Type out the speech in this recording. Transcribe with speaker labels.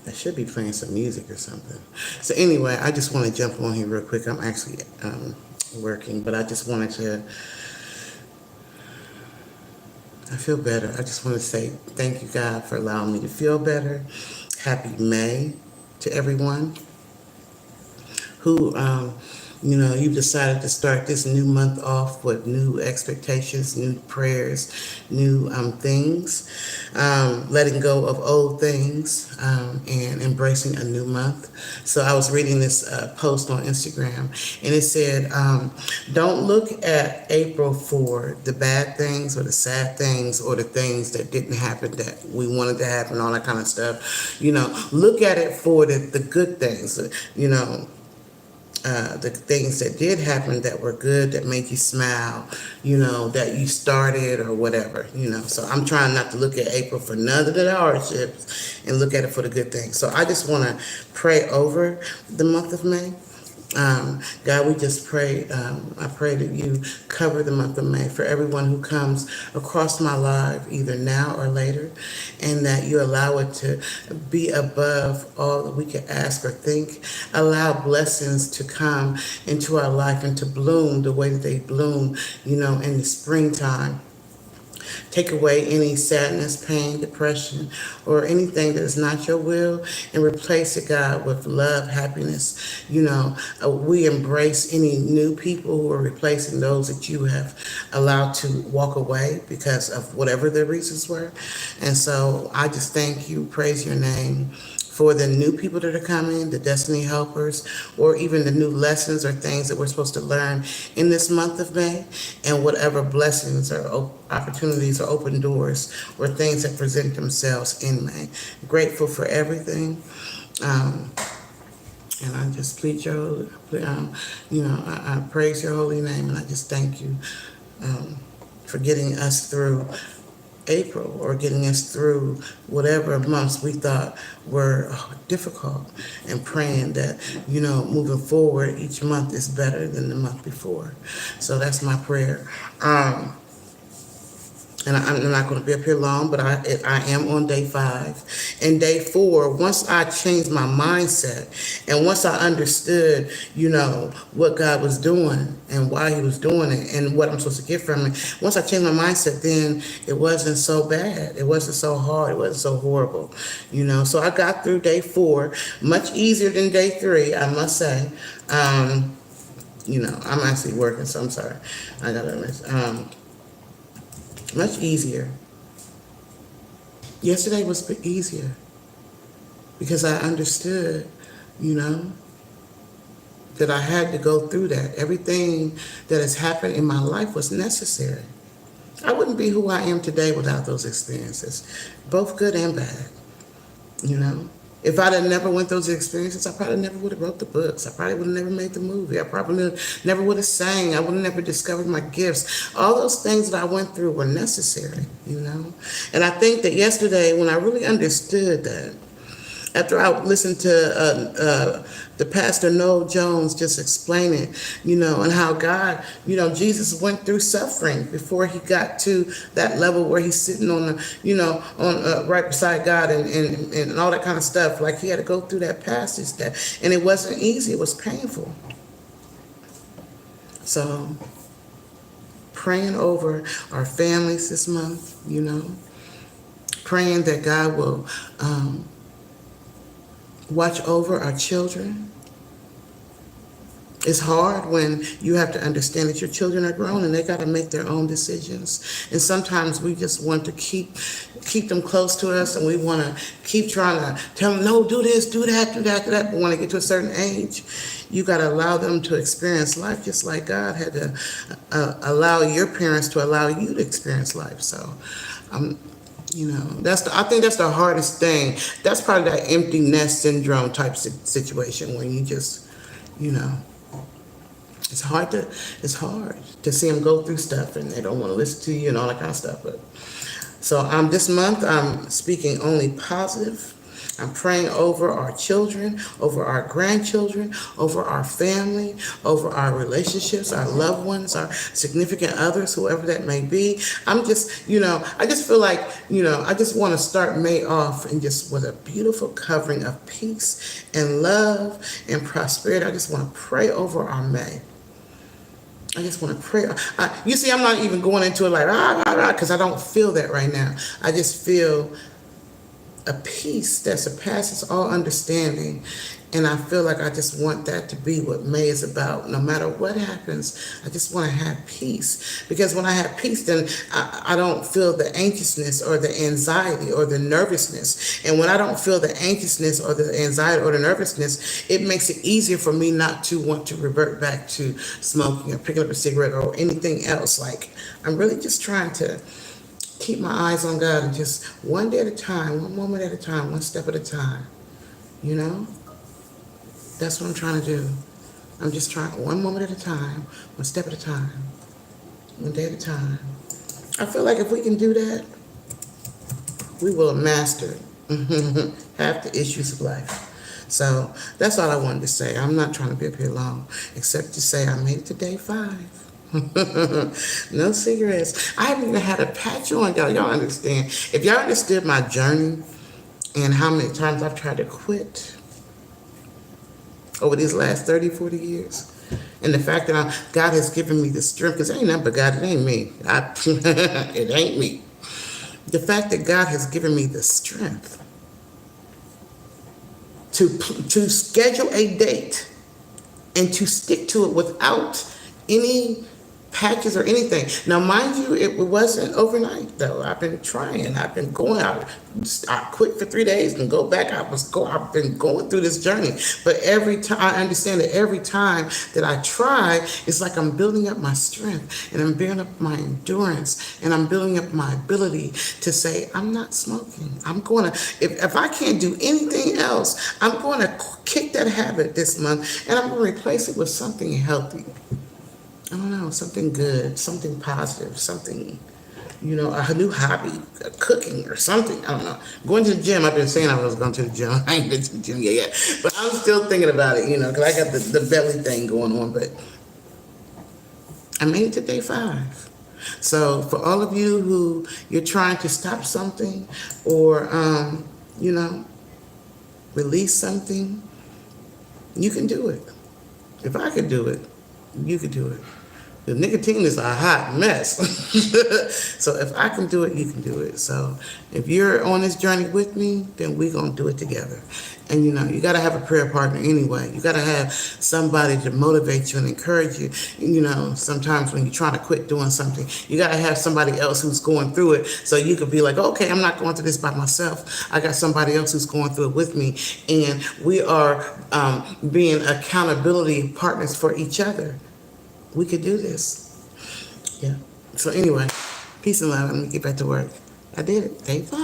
Speaker 1: I should be playing some music or something. So anyway, I just want to jump on here real quick. I'm actually working, but I just wanted to, I feel better. I just want to say thank you, God, for allowing me to feel better. Happy May to everyone who, you've decided to start this new month off with new expectations, new prayers, new things, letting go of old things, and embracing a new month. So I was reading this post on Instagram, and it said, don't look at April for the bad things or the sad things or the things that didn't happen that we wanted to happen, all that kind of stuff. Look at it for the good things, the things that did happen that were good, that made you smile, that you started or whatever. So I'm trying not to look at April for none of the hardships and look at it for the good things. So I just want to pray over the month of May. God, we just pray, I pray that you cover the month of May for everyone who comes across my life, either now or later, and that you allow it to be above all that we can ask or think. Allow blessings to come into our life and to bloom the way that they bloom, in the springtime. Take away any sadness, pain, depression, or anything that is not your will, and replace it, God, with love, happiness. We embrace any new people who are replacing those that you have allowed to walk away because of whatever their reasons were. And so I just thank you, praise your name for the new people that are coming, the destiny helpers, or even the new lessons or things that we're supposed to learn in this month of May, and whatever blessings or opportunities or open doors or things that present themselves in May. Grateful for everything. And I just plead your, I praise your holy name, and I just thank you for getting us through April, or getting us through whatever months we thought were difficult, and praying that, moving forward, each month is better than the month before. So that's my prayer. And I'm not going to be up here long, but I am on day 5. And day 4, once I changed my mindset, and once I understood, what God was doing and why he was doing it and what I'm supposed to get from it, once I changed my mindset, then it wasn't so bad. It wasn't so hard. It wasn't so horrible, So I got through day 4 much easier than day 3, I must say. I'm actually working, so I'm sorry. I got to miss. Much easier. Yesterday was easier because I understood, that I had to go through that. Everything that has happened in my life was necessary. I wouldn't be who I am today without those experiences, both good and bad. If I'd have never went those experiences, I probably never would have wrote the books. I probably would have never made the movie. I probably never would have sang. I would have never discovered my gifts. All those things that I went through were necessary, And I think that yesterday, when I really understood that, after I listened to the Pastor Noel Jones just explain it, and how God, Jesus went through suffering before he got to that level where he's sitting on on right beside God and all that kind of stuff. Like, he had to go through that passage and it wasn't easy. It was painful. So praying over our families this month, praying that God will watch over our children. It's hard when you have to understand that your children are grown and they got to make their own decisions. And sometimes we just want to keep them close to us, and we want to keep trying to tell them, no, do this, do that, do that, do that. But when they get to a certain age, you got to allow them to experience life just like God had to allow your parents to allow you to experience life. So, I think that's the hardest thing. That's probably that empty nest syndrome type situation when you just, it's hard to see them go through stuff and they don't want to listen to you and all that kind of stuff. But so this month I'm speaking only positive. I'm praying over our children, over our grandchildren, over our family, over our relationships, our loved ones, our significant others, whoever that may be. I'm just, I just feel like, I just want to start May off and just with a beautiful covering of peace and love and prosperity. I just want to pray over our May. I just want to pray. You see, I'm not even going into it like, because I don't feel that right now. I just feel a peace that surpasses all understanding. And I feel like I just want that to be what May is about. No matter what happens, I just want to have peace. Because when I have peace, then I don't feel the anxiousness or the anxiety or the nervousness. And when I don't feel the anxiousness or the anxiety or the nervousness, it makes it easier for me not to want to revert back to smoking or picking up a cigarette or anything else. Like, I'm really just trying to keep my eyes on God and just one day at a time, one moment at a time, one step at a time. That's what I'm trying to do. I'm just trying one moment at a time, one step at a time, one day at a time. I feel like if we can do that, we will have mastered half the issues of life. So that's all I wanted to say. I'm not trying to be up here long, except to say I made it to day 5. No cigarettes. I haven't even had a patch on, y'all. Y'all understand? If y'all understood my journey and how many times I've tried to quit over these last 30, 40 years, and the fact that God has given me the strength, because it ain't nothing but God, it ain't me. It ain't me. The fact that God has given me the strength to schedule a date and to stick to it without any patches or anything. Now, mind you, it wasn't overnight though. I've been trying. I've been going out. I quit for 3 days and go back. I've been going through this journey. But every time, I understand that every time that I try, it's like I'm building up my strength and I'm building up my endurance and I'm building up my ability to say, I'm not smoking. I'm going to, if I can't do anything else, I'm going to kick that habit this month and I'm going to replace it with something healthy. I don't know, something good, something positive, something, a new hobby, cooking or something. I don't know. Going to the gym, I've been saying I was going to the gym. I ain't been to the gym yet. But I'm still thinking about it, because I got the belly thing going on. But I made it to day 5. So for all of you who you're trying to stop something or, release something, you can do it. If I could do it, you could do it. The nicotine is a hot mess. So if I can do it, you can do it. So if you're on this journey with me, then we're going to do it together. And, you got to have a prayer partner anyway. You got to have somebody to motivate you and encourage you. Sometimes when you're trying to quit doing something, you got to have somebody else who's going through it. So you could be like, okay, I'm not going through this by myself. I got somebody else who's going through it with me. And we are being accountability partners for each other. We could do this. Yeah. So anyway, peace and love. Let me get back to work. I did it. Day 5.